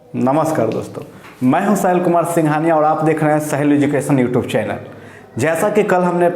नमस्कार दोस्तों, मैं हूं साहिल कुमार सिंघानिया और आप देख रहे हैं साहिल एजुकेशन यूट्यूब चैनल। जैसा कि कल हमने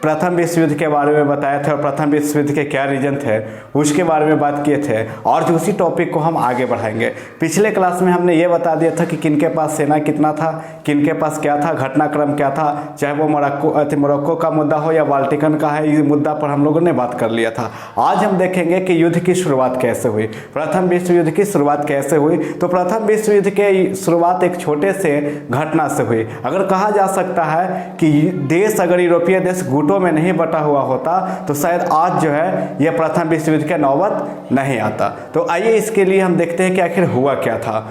प्रथम विश्व युद्ध के बारे में बताया था और प्रथम विश्व युद्ध के क्या रीजन थे उसके बारे में बात किए थे और जो उसी टॉपिक को हम आगे बढ़ाएंगे। पिछले क्लास में हमने ये बता दिया था कि किनके पास सेना कितना था, किनके पास क्या था, घटनाक्रम क्या था, चाहे वो मोरक्को का मुद्दा हो या बाल्टिकन का है, इस मुद्दा पर हम लोगों ने बात कर लिया था। आज हम देखेंगे कि युद्ध की शुरुआत कैसे हुई, प्रथम विश्व युद्ध की शुरुआत कैसे हुई। तो प्रथम विश्व युद्ध की शुरुआत एक छोटे से घटना से हुई। अगर कहा जा सकता है कि देश अगर यूरोपीय देश में नहीं बटा हुआ होता तो शायद आज जो है यह प्रथम विश्व युद्ध के नौबत नहीं आता। तो आइए इसके लिए हम देखते हैं कि आखिर हुआ क्या था।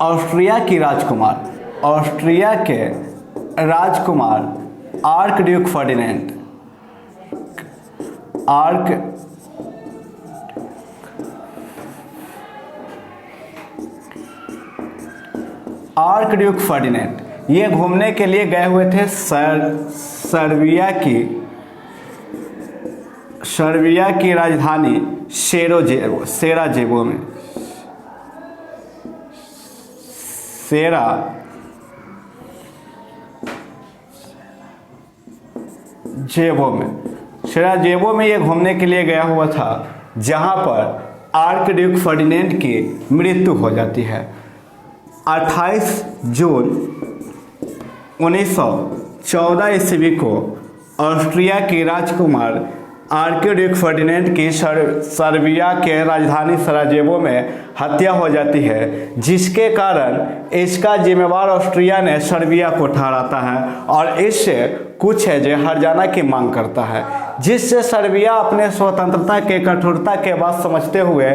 ऑस्ट्रिया के राजकुमार आर्क ड्यूक फर्डिनेंड ये घूमने के लिए गए हुए थे सर्बिया की राजधानी सेराजेवो में। सेराजेवो में ये घूमने के लिए गया हुआ था, जहां पर आर्क ड्यूक फर्डिनेंड की मृत्यु हो जाती है। 28 जून 1914 ईस्वी को ऑस्ट्रिया के राजकुमार आर्कड्यूक फर्डिनेंड की सर्बिया के राजधानी सराजेवो में हत्या हो जाती है, जिसके कारण इसका जिम्मेवार ऑस्ट्रिया ने सर्बिया को ठहराता है और इससे कुछ है जो हर्जाना की मांग करता है, जिससे सर्बिया अपने स्वतंत्रता के कठोरता के बाद समझते हुए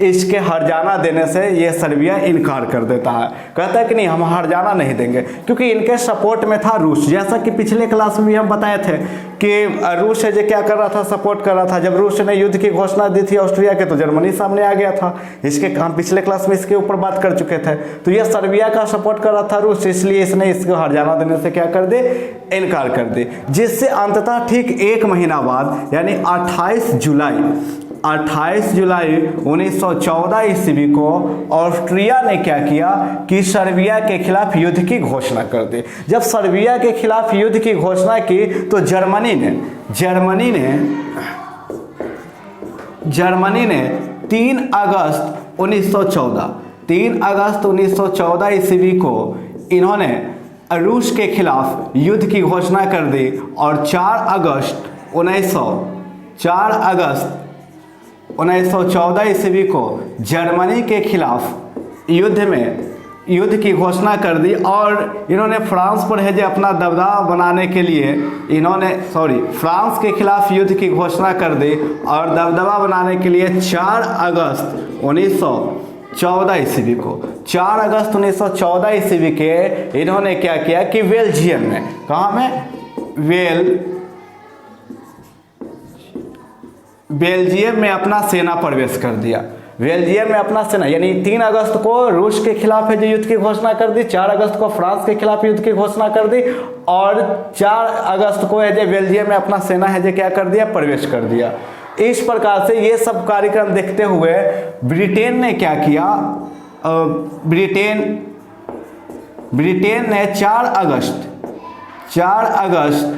इसके हर्जाना देने से ये सर्बिया इनकार कर देता है। कहता है कि नहीं, हम हर्जाना नहीं देंगे, क्योंकि इनके सपोर्ट में था रूस। जैसा कि पिछले क्लास में भी हम बताए थे कि रूस है जो क्या कर रहा था, सपोर्ट कर रहा था। जब रूस ने युद्ध की घोषणा दी थी ऑस्ट्रिया के, तो जर्मनी सामने आ गया था। इसके हम पिछले क्लास में इसके ऊपर बात कर चुके थे। तो यह सर्बिया का सपोर्ट कर रहा था रूस, इसलिए इसने इसको हर्जाना देने से क्या कर दे, इनकार कर दे। जिससे अंततः ठीक एक महीना बाद यानी 28 जुलाई 1914 ईस्वी को ऑस्ट्रिया ने क्या किया कि सर्बिया के खिलाफ युद्ध की घोषणा कर दी। जब सर्बिया के खिलाफ युद्ध की घोषणा की तो जर्मनी ने 3 अगस्त 1914 ईस्वी को इन्होंने रूस के खिलाफ युद्ध की घोषणा कर दी और 4 अगस्त 1914 ईस्वी को जर्मनी के खिलाफ युद्ध की घोषणा कर दी। और इन्होंने फ्रांस पर है जो अपना दबदबा बनाने के लिए फ्रांस के खिलाफ युद्ध की घोषणा कर दी और दबदबा बनाने के लिए 4 अगस्त 1914 ईस्वी को 4 अगस्त 1914 ईस्वी के इन्होंने क्या किया कि बेल्जियम में, कहाँ में, बेल्जियम में अपना सेना प्रवेश कर दिया। बेल्जियम में अपना सेना यानी 3 अगस्त को रूस के खिलाफ है जो युद्ध की घोषणा कर दी, 4 अगस्त को फ्रांस के खिलाफ युद्ध की घोषणा कर दी और 4 अगस्त को है जो बेल्जियम में अपना सेना है जो क्या कर दिया, प्रवेश कर दिया। इस प्रकार से ये सब कार्यक्रम देखते हुए ब्रिटेन ने क्या किया, ब्रिटेन ने 4 अगस्त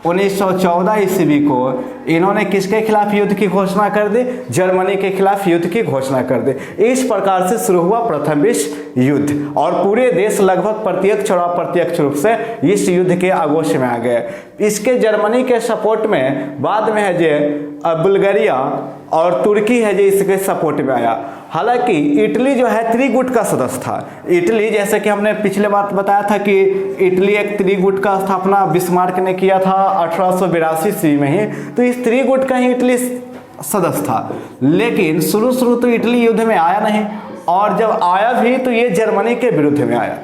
1914 ईस्वी को इन्होंने किसके खिलाफ युद्ध की घोषणा कर दी, जर्मनी के खिलाफ युद्ध की घोषणा कर दी। इस प्रकार से शुरू हुआ प्रथम विश्व युद्ध और पूरे देश लगभग प्रत्यक्ष और अप्रत्यक्ष रूप से इस युद्ध के आगोश में आ गए। इसके जर्मनी के सपोर्ट में बाद में है जो बुल्गारिया और तुर्की है जो इसके सपोर्ट में आया। हालांकि इटली जो है त्रिगुट का सदस्य था। इटली, जैसे कि हमने पिछले बात बताया था कि इटली एक त्रिगुट का स्थापना बिस्मार्क ने किया था 1882 ईस्वी में ही, तो इस त्रिगुट का ही इटली सदस्य था। लेकिन शुरू तो इटली युद्ध में आया नहीं और जब आया भी तो ये जर्मनी के विरुद्ध में आया।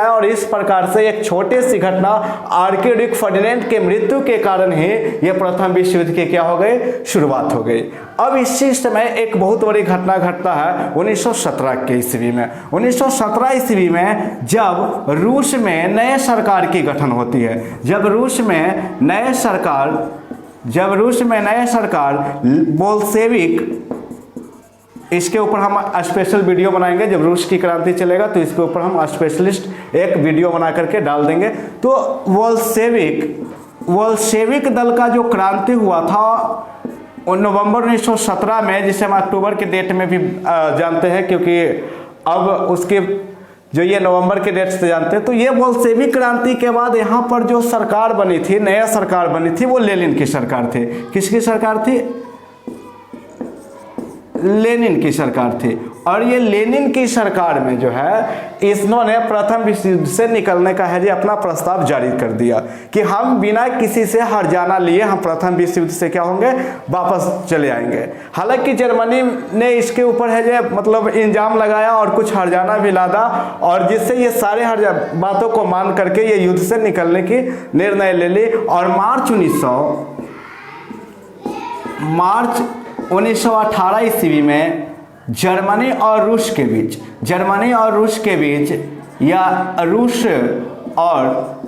और इस प्रकार से एक छोटी सी घटना आर्कड्यूक फर्डिनेंड के मृत्यु के कारण ही यह प्रथम विश्व युद्ध की क्या हो गई, शुरुआत हो गई। अब इसी समय एक बहुत बड़ी घटना घटता है 1917 के ईस्वी में। 1917 ईस्वी में जब रूस में नए सरकार की गठन होती है, जब रूस में नए सरकार बोल्शेविक इसके ऊपर हम स्पेशल वीडियो बनाएंगे। जब रूस की क्रांति चलेगा तो इसके ऊपर हम स्पेशलिस्ट एक वीडियो बना करके डाल देंगे। तो वोल्शेविक दल का जो क्रांति हुआ था नवंबर 1917 में, जिसे हम अक्टूबर के डेट में भी जानते हैं, क्योंकि अब उसके जो ये नवंबर के डेट से जानते हैं। तो ये बोल्शेविक क्रांति के बाद यहाँ पर जो सरकार बनी थी, नया सरकार बनी थी, वो लेनिन की सरकार थी। किसकी सरकार थी? लेनिन की सरकार थी। और ये लेनिन की सरकार में जो है इन्होंने प्रथम विश्व युद्ध से निकलने का है जी अपना प्रस्ताव जारी कर दिया कि हम बिना किसी से हर्जाना लिए हम प्रथम विश्व युद्ध से क्या होंगे, वापस चले आएंगे। हालांकि जर्मनी ने इसके ऊपर है जो मतलब इल्जाम लगाया और कुछ हर्जाना भी लादा, और जिससे ये सारे बातों को मान करके ये युद्ध से निकलने की निर्णय ले ली। और मार्च 1918 ईस्वी में जर्मनी और रूस के बीच या रूस और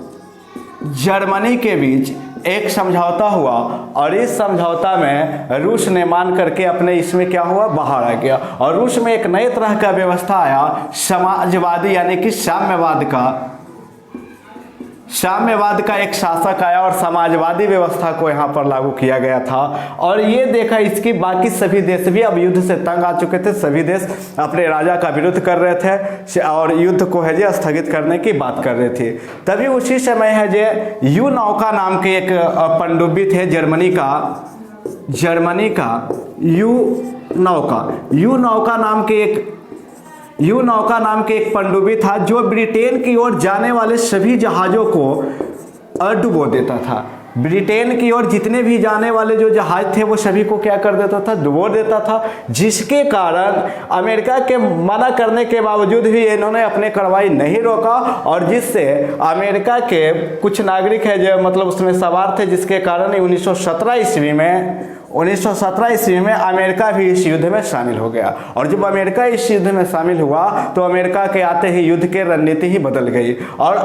जर्मनी के बीच एक समझौता हुआ, और इस समझौता में रूस ने मान करके अपने इसमें क्या हुआ, बाहर आ गया। और रूस में एक नए तरह का व्यवस्था आया, समाजवादी यानी कि साम्यवाद का एक शासक आया और समाजवादी व्यवस्था को यहाँ पर लागू किया गया था। और ये देखा इसकी बाकी सभी देश भी अब युद्ध से तंग आ चुके थे, सभी देश अपने राजा का विरोध कर रहे थे और युद्ध को है जो स्थगित करने की बात कर रहे थे। तभी उसी समय है जो यू नौका नाम के एक पनडुब्बी थे जर्मनी का यू नौका नाम के एक पनडुब्बी था जो ब्रिटेन की ओर जाने वाले सभी जहाज़ों को डुबो देता था। ब्रिटेन की ओर जितने भी जाने वाले जो जहाज थे वो सभी को क्या कर देता था, डुबो देता था। जिसके कारण अमेरिका के मना करने के बावजूद भी इन्होंने अपने कार्रवाई नहीं रोका, और जिससे अमेरिका के कुछ नागरिक है जो मतलब उसमें सवार थे, जिसके कारण 1917 ईस्वी में अमेरिका भी इस युद्ध में शामिल हो गया। और जब अमेरिका इस युद्ध में शामिल हुआ तो अमेरिका के आते ही युद्ध की रणनीति ही बदल गई, और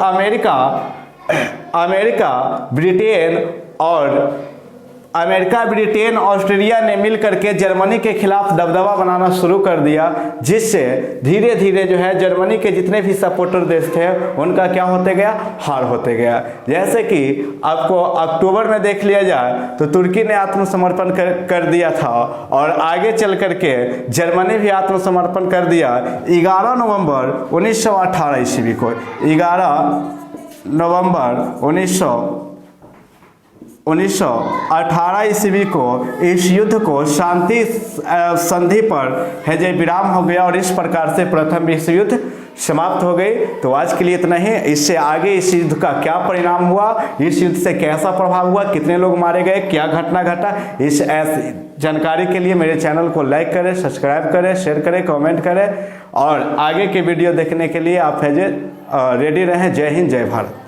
अमेरिका ब्रिटेन ऑस्ट्रेलिया ने मिलकर के जर्मनी के खिलाफ दबदबा बनाना शुरू कर दिया, जिससे धीरे धीरे जो है जर्मनी के जितने भी सपोर्टर देश थे उनका क्या होते गया, हार होते गया। जैसे कि आपको अक्टूबर में देख लिया जाए तो तुर्की ने आत्मसमर्पण कर दिया था, और आगे चल करके जर्मनी भी आत्मसमर्पण कर दिया 11 नवंबर 1918 ईस्वी को। 11 नवंबर 1918 ईस्वी को इस युद्ध को शांति संधि पर है जो विराम हो गया, और इस प्रकार से प्रथम विश्व युद्ध समाप्त हो गई। तो आज के लिए इतना ही। इससे आगे इस युद्ध का क्या परिणाम हुआ, इस युद्ध से कैसा प्रभाव हुआ, कितने लोग मारे गए, क्या घटना घटा, इस ऐसी जानकारी के लिए मेरे चैनल को लाइक करें, सब्सक्राइब करें, शेयर करें, कमेंट करें, और आगे के वीडियो देखने के लिए आप है जो रेडी रहें। जय हिंद, जय भारत।